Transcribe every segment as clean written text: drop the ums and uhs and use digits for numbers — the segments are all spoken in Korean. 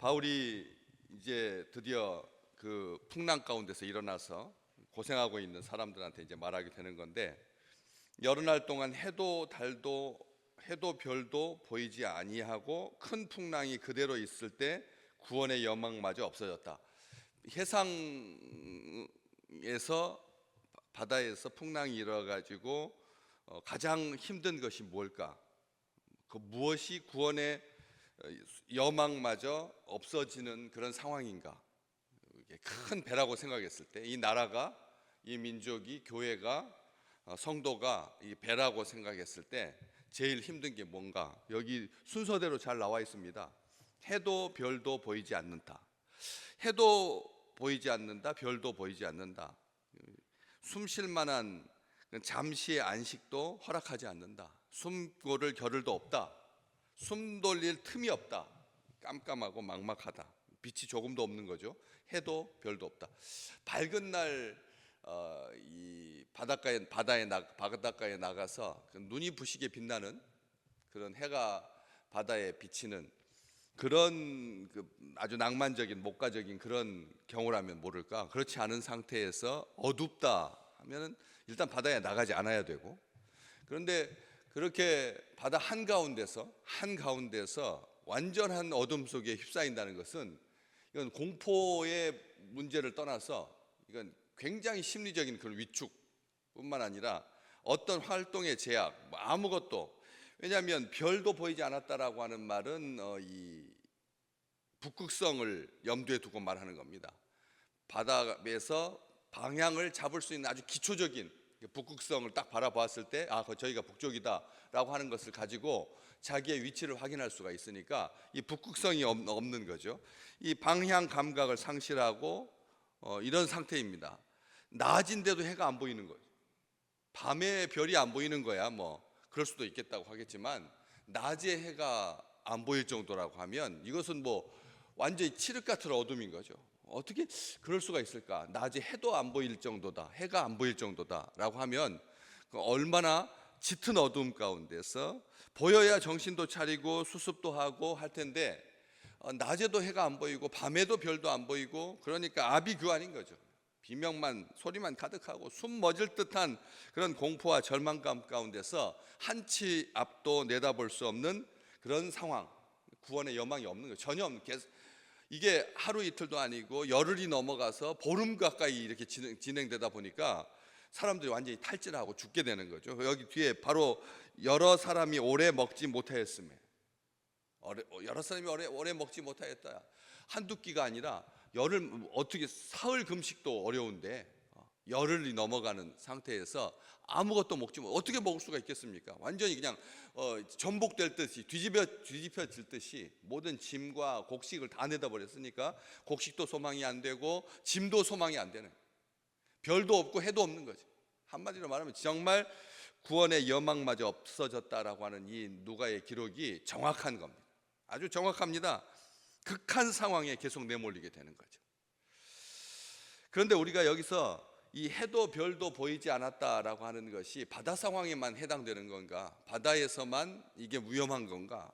바울이 이제 드디어 그 풍랑 가운데서 일어나서 고생하고 있는 사람들한테 이제 말하게 되는 건데, 여러 날 동안 해도 달도 해도 별도 보이지 아니하고 큰 풍랑이 그대로 있을 때 구원의 여망마저 없어졌다. 해상에서 바다에서 풍랑이 일어가지고 가장 힘든 것이 뭘까? 그 무엇이 구원의 여망마저 없어지는 그런 상황인가? 큰 배라고 생각했을 때, 이 나라가, 이 민족이, 교회가, 성도가 이 배라고 생각했을 때 제일 힘든 게 뭔가? 여기 순서대로 잘 나와 있습니다. 해도 별도 보이지 않는다. 해도 보이지 않는다. 별도 보이지 않는다. 숨 쉴 만한 잠시의 안식도 허락하지 않는다. 숨고를 겨를도 없다. 숨 돌릴 틈이 없다. 깜깜하고 막막하다. 빛이 조금도 없는 거죠. 해도 별도 없다. 밝은 날 이 바닷가에 나가서 눈이 부시게 빛나는 그런 해가 바다에 비치는 그런 아주 낭만적인 목가적인 그런 경우라면 모를까. 그렇지 않은 상태에서 어둡다 하면은 일단 바다에 나가지 않아야 되고, 그런데 그렇게 바다 한가운데서 완전한 어둠 속에 휩싸인다는 것은, 이건 공포의 문제를 떠나서 이건 굉장히 심리적인 그런 위축뿐만 아니라 어떤 활동의 제약, 아무것도. 왜냐하면 별도 보이지 않았다라고 하는 말은 이 북극성을 염두에 두고 말하는 겁니다. 바다에서 방향을 잡을 수 있는 아주 기초적인 북극성을 딱 바라보았을 때, 저희가 북쪽이다라고 하는 것을 가지고 자기의 위치를 확인할 수가 있으니까 이 북극성이 없는 거죠. 이 방향 감각을 상실하고 이런 상태입니다. 낮인데도 해가 안 보이는 거예요. 밤에 별이 안 보이는 거야 뭐 그럴 수도 있겠다고 하겠지만, 낮에 해가 안 보일 정도라고 하면 이것은 뭐 완전히 칠흑 같은 어둠인 거죠. 어떻게 그럴 수가 있을까? 낮에 해도 안 보일 정도다, 해가 안 보일 정도다라고 하면 얼마나 짙은 어둠 가운데서 보여야 정신도 차리고 수습도 하고 할 텐데, 낮에도 해가 안 보이고 밤에도 별도 안 보이고, 그러니까 아비규환인 거죠. 비명만, 소리만 가득하고 숨 멎을 듯한 그런 공포와 절망감 가운데서 한치 앞도 내다볼 수 없는 그런 상황, 구원의 여망이 없는 거예요. 전혀 없는, 이게 하루 이틀도 아니고 열흘이 넘어가서 보름 가까이 이렇게 진행되다 보니까 사람들이 완전히 탈진하고 죽게 되는 거죠. 여기 뒤에 바로 여러 사람이 오래 먹지 못하였으며, 여러 사람이 오래 먹지 못하였다. 한두 끼가 아니라 열흘, 어떻게 사흘 금식도 어려운데 열흘이 넘어가는 상태에서 아무것도 먹지 못, 어떻게 먹을 수가 있겠습니까? 완전히 그냥 전복될 듯이 뒤집혀질 듯이 모든 짐과 곡식을 다 내다 버렸으니까 곡식도 소망이 안 되고 짐도 소망이 안 되는, 별도 없고 해도 없는 거죠. 한마디로 말하면 정말 구원의 여망마저 없어졌다라고 하는 이 누가의 기록이 정확한 겁니다. 아주 정확합니다. 극한 상황에 계속 내몰리게 되는 거죠. 그런데 우리가 여기서 이 해도 별도 보이지 않았다라고 하는 것이 바다 상황에만 해당되는 건가? 바다에서만 이게 위험한 건가?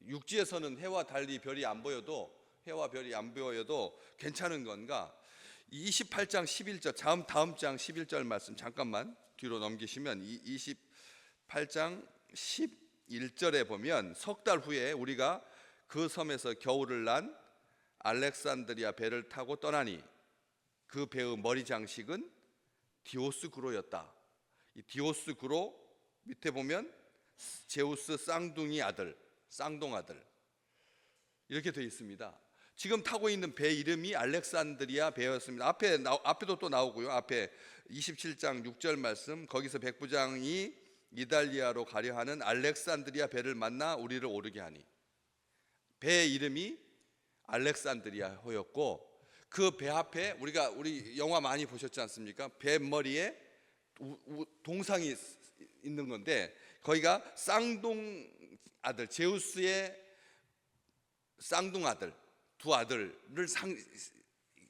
육지에서는 해와 별이 안 보여도 괜찮은 건가? 28장 11절, 다음 장 11절 말씀 잠깐만 뒤로 넘기시면 28장 11절에 보면, 석 달 후에 우리가 그 섬에서 겨울을 난 알렉산드리아 배를 타고 떠나니 그 배의 머리 장식은 디오스 구로였다. 이 디오스 구로 밑에 보면 제우스 쌍둥이 아들, 쌍동 아들 이렇게 되어 있습니다. 지금 타고 있는 배 이름이 알렉산드리아 배였습니다. 앞에도 또 나오고요. 앞에 27장 6절 말씀, 거기서 백부장이 이달리아로 가려 하는 알렉산드리아 배를 만나 우리를 오르게 하니, 배 이름이 알렉산드리아호였고, 그 배 앞에 우리 영화 많이 보셨지 않습니까? 배 머리에 동상이 있는 건데, 거기가 쌍둥 아들, 제우스의 쌍둥 아들, 두 아들을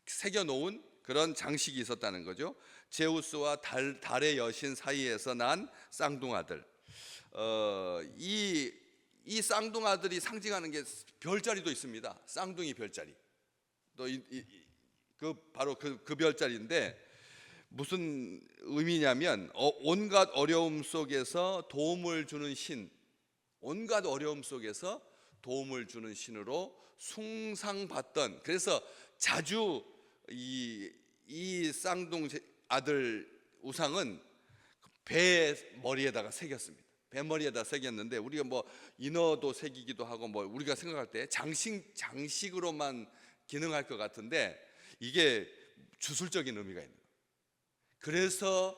새겨 놓은 그런 장식이 있었다는 거죠. 제우스와 달의 여신 사이에서 난 쌍둥 아들. 이 이 쌍둥아들이 상징하는 게 별자리도 있습니다. 쌍둥이 별자리. 또 바로 그 별자리인데 무슨 의미냐면 온갖 어려움 속에서 도움을 주는 신, 온갖 어려움 속에서 도움을 주는 신으로 숭상받던, 그래서 자주 이 쌍둥 아들 우상은 배 머리에다가 새겼습니다. 배 머리에다 새겼는데 우리가 뭐 인어도 새기기도 하고 뭐 우리가 생각할 때 장식으로만 기능할 것 같은데 이게 주술적인 의미가 있는 거예요. 그래서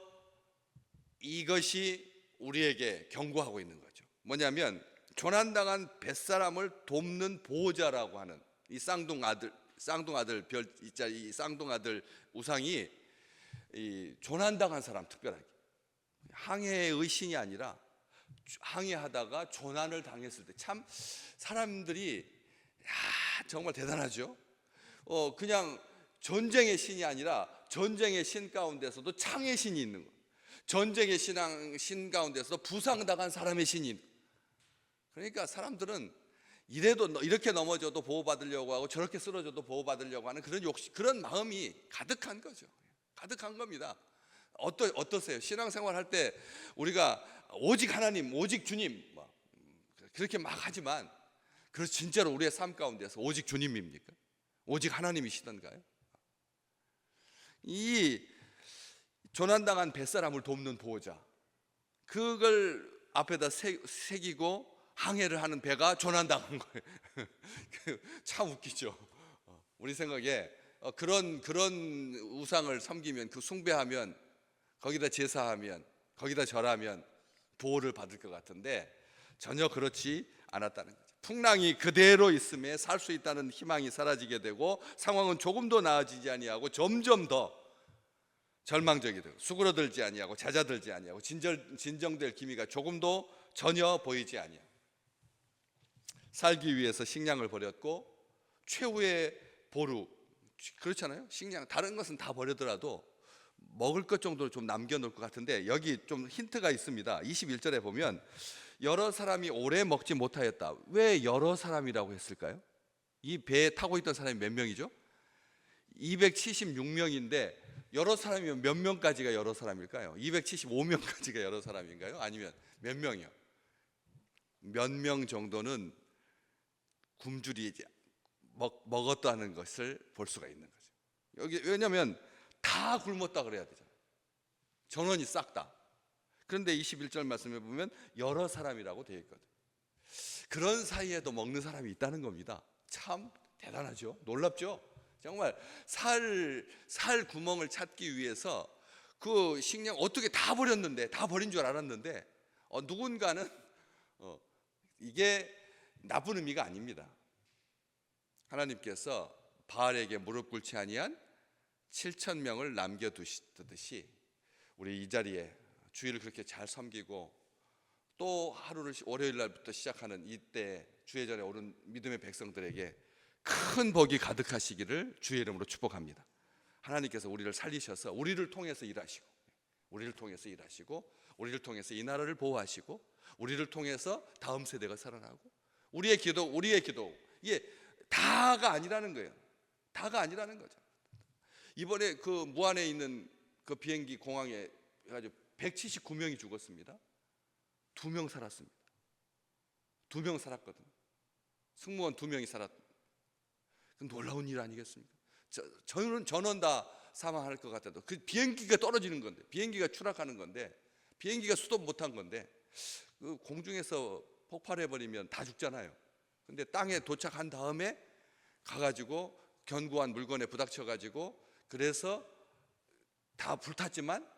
이것이 우리에게 경고하고 있는 거죠. 뭐냐면 조난당한 뱃사람을 돕는 보호자라고 하는 이 쌍둥아들 이 쌍둥아들 우상이 이 조난당한 사람, 특별하게 항해의 신이 아니라 항해하다가 조난을 당했을 때 참 사람들이 정말 대단하죠. 그냥 전쟁의 신이 아니라 전쟁의 신 가운데서도 창의 신이 있는 거예요. 전쟁의 신 가운데서도 부상당한 사람의 신이 있는 거예요. 그러니까 사람들은 이렇게 넘어져도 보호받으려고 하고 저렇게 쓰러져도 보호받으려고 하는 그런 마음이 가득한 거죠. 가득한 겁니다. 어떠세요? 신앙생활 할 때 우리가 오직 하나님, 오직 주님 그렇게 막 하지만 그래서 진짜로 우리의 삶 가운데서 오직 주님입니까? 오직 하나님이시던가요? 이 조난당한 뱃사람을 돕는 보호자, 그걸 앞에다 새기고 항해를 하는 배가 조난당한 거예요. 참 웃기죠. 우리 생각에 그런 우상을 섬기면, 그 숭배하면, 거기다 제사하면, 거기다 절하면 보호를 받을 것 같은데 전혀 그렇지 않았다는 거죠. 풍랑이 그대로 있음에 살 수 있다는 희망이 사라지게 되고 상황은 조금도 나아지지 아니하고 점점 더 절망적이 되고 수그러들지 아니하고 잦아들지 아니하고 진정될 기미가 조금도 전혀 보이지 아니하고 살기 위해서 식량을 버렸고 최후의 보루, 그렇잖아요. 식량, 다른 것은 다 버리더라도 먹을 것 정도로 좀 남겨놓을 것 같은데 여기 좀 힌트가 있습니다. 21절에 보면 여러 사람이 오래 먹지 못하였다. 왜 여러 사람이라고 했을까요? 이 배에 타고 있던 사람이 몇 명이죠? 276명인데 여러 사람이면 몇 명까지가 여러 사람일까요? 275명까지가 여러 사람인가요? 아니면 몇 명이요? 몇 명 정도는 굶주리 먹었다는 것을 볼 수가 있는 거죠. 여기 왜냐하면 다 굶었다 그래야 되잖아요. 전원이 싹 다. 그런데 21절 말씀에 보면 여러 사람이라고 되어 있거든요. 그런 사이에도 먹는 사람이 있다는 겁니다. 참 대단하죠. 놀랍죠. 정말 살 구멍을 찾기 위해서 그 식량 어떻게 다 버렸는데, 다 버린 줄 알았는데 누군가는 이게 나쁜 의미가 아닙니다. 하나님께서 바알에게 무릎 꿇지 아니한 7,000명을 남겨두시듯이 우리 이 자리에 주일을 그렇게 잘 섬기고 또 하루를 월요일 날부터 시작하는 이때 주의 전에 오른 믿음의 백성들에게 큰 복이 가득하시기를 주의 이름으로 축복합니다. 하나님께서 우리를 살리셔서 우리를 통해서 일하시고 우리를 통해서 이 나라를 보호하시고 우리를 통해서 다음 세대가 살아나고 우리의 기도 이게 다가 아니라는 거예요. 다가 아니라는 거죠. 이번에 그 무안에 있는 그 비행기 공항에 해가지고 179명이 죽었습니다. 2명 살았습니다. 2명 살았거든요. 승무원 2명이 살았. 놀라운 일 아니겠습니까? 전원 다 사망할 것 같아도 그 비행기가 떨어지는 건데, 비행기가 추락하는 건데, 비행기가 수도 못한 건데 그 공중에서 폭발해버리면 다 죽잖아요. 근데 땅에 도착한 다음에 가가지고 견고한 물건에 부닥쳐가지고 그래서 다 불탔지만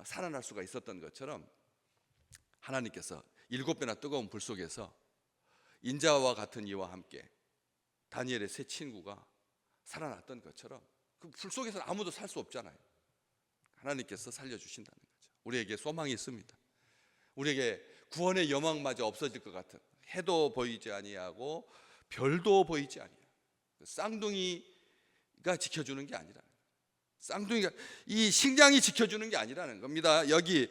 살아날 수가 있었던 것처럼 하나님께서 7배나 뜨거운 불 속에서 인자와 같은 이와 함께 다니엘의 세 친구가 살아났던 것처럼 그 불 속에서 아무도 살 수 없잖아요. 하나님께서 살려주신다는 거죠. 우리에게 소망이 있습니다. 우리에게 구원의 여망마저 없어질 것 같은, 해도 보이지 아니하고 별도 보이지 아니하고 쌍둥이가 지켜주는 게 아니라, 쌍둥이가 이 식량이 지켜주는 게 아니라는 겁니다. 여기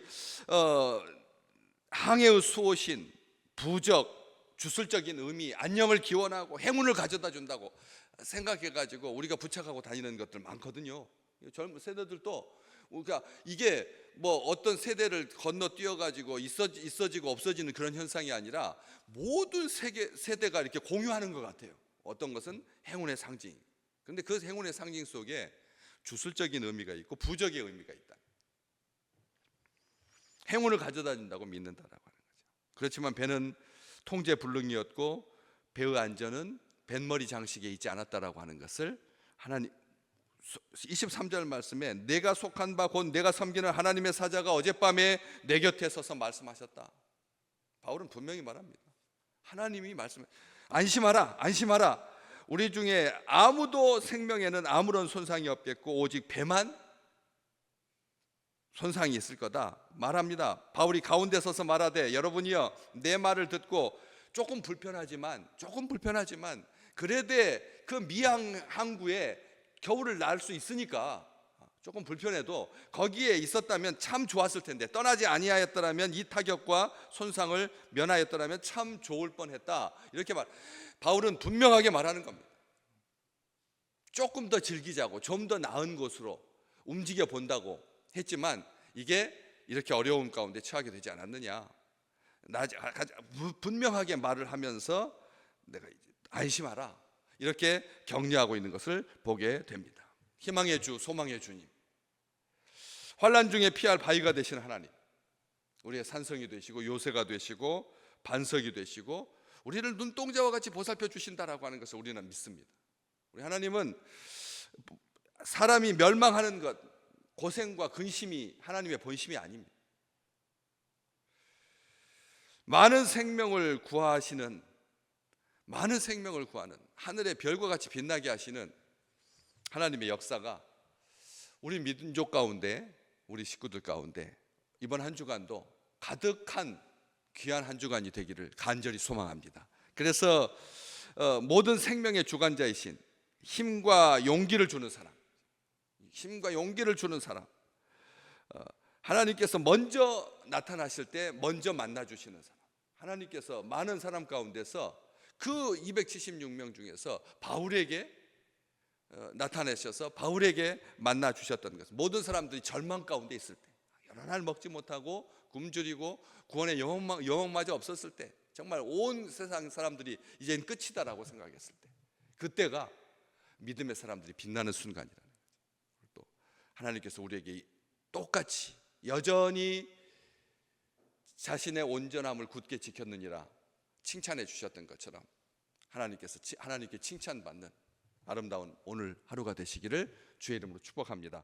항해의 수호신, 부적, 주술적인 의미, 안녕을 기원하고 행운을 가져다 준다고 생각해가지고 우리가 부착하고 다니는 것들 많거든요. 젊은 세대들도 그러니까 이게 뭐 어떤 세대를 건너뛰어가지고 있어지고 없어지는 그런 현상이 아니라 모든 세대가 이렇게 공유하는 것 같아요. 어떤 것은 행운의 상징. 그런데 그 행운의 상징 속에 주술적인 의미가 있고 부적의 의미가 있다. 행운을 가져다 준다고 믿는다라고 하는 거죠. 그렇지만 배는 통제 불능이었고 배의 안전은 뱃머리 장식에 있지 않았다라고 하는 것을 하나님 23절 말씀에 내가 속한 바 곧 내가 섬기는 하나님의 사자가 어젯밤에 내 곁에 서서 말씀하셨다. 바울은 분명히 말합니다. 하나님이 안심하라, 안심하라. 우리 중에 아무도 생명에는 아무런 손상이 없겠고 오직 배만 손상이 있을 거다 말합니다. 바울이 가운데 서서 말하되 여러분이여 내 말을 듣고 조금 불편하지만 그래도 그 미양 항구에 겨울을 날 수 있으니까 조금 불편해도 거기에 있었다면 참 좋았을 텐데 떠나지 아니하였더라면 이 타격과 손상을 면하였더라면 참 좋을 뻔했다. 이렇게 바울은 분명하게 말하는 겁니다. 조금 더 즐기자고 좀 더 나은 곳으로 움직여 본다고 했지만 이게 이렇게 어려움 가운데 처하게 되지 않았느냐. 분명하게 말을 하면서 내가 안심하라 이렇게 격려하고 있는 것을 보게 됩니다. 희망의 주, 소망의 주님, 환난 중에 피할 바위가 되신 하나님, 우리의 산성이 되시고 요새가 되시고 반석이 되시고 우리를 눈동자와 같이 보살펴 주신다라고 하는 것을 우리는 믿습니다. 우리 하나님은 사람이 멸망하는 것, 고생과 근심이 하나님의 본심이 아닙니다. 많은 생명을 구하는 하늘의 별과 같이 빛나게 하시는 하나님의 역사가 우리 민족 가운데, 우리 식구들 가운데 이번 한 주간도 가득한 귀한 한 주간이 되기를 간절히 소망합니다. 그래서 모든 생명의 주관자이신 힘과 용기를 주는 사람, 하나님께서 먼저 나타나실 때 먼저 만나주시는 사람, 하나님께서 많은 사람 가운데서 그 276명 중에서 바울에게 나타내셔서 바울에게 만나주셨던 것, 모든 사람들이 절망 가운데 있을 때, 여러 날 먹지 못하고 굶주리고 구원의 영혼마저 없었을 때, 정말 온 세상 사람들이 이젠 끝이다라고 생각했을 때, 그때가 믿음의 사람들이 빛나는 순간이라는 거죠. 또 하나님께서 우리에게 똑같이 여전히 자신의 온전함을 굳게 지켰느니라 칭찬해 주셨던 것처럼 하나님께 칭찬받는 아름다운 오늘 하루가 되시기를 주의 이름으로 축복합니다.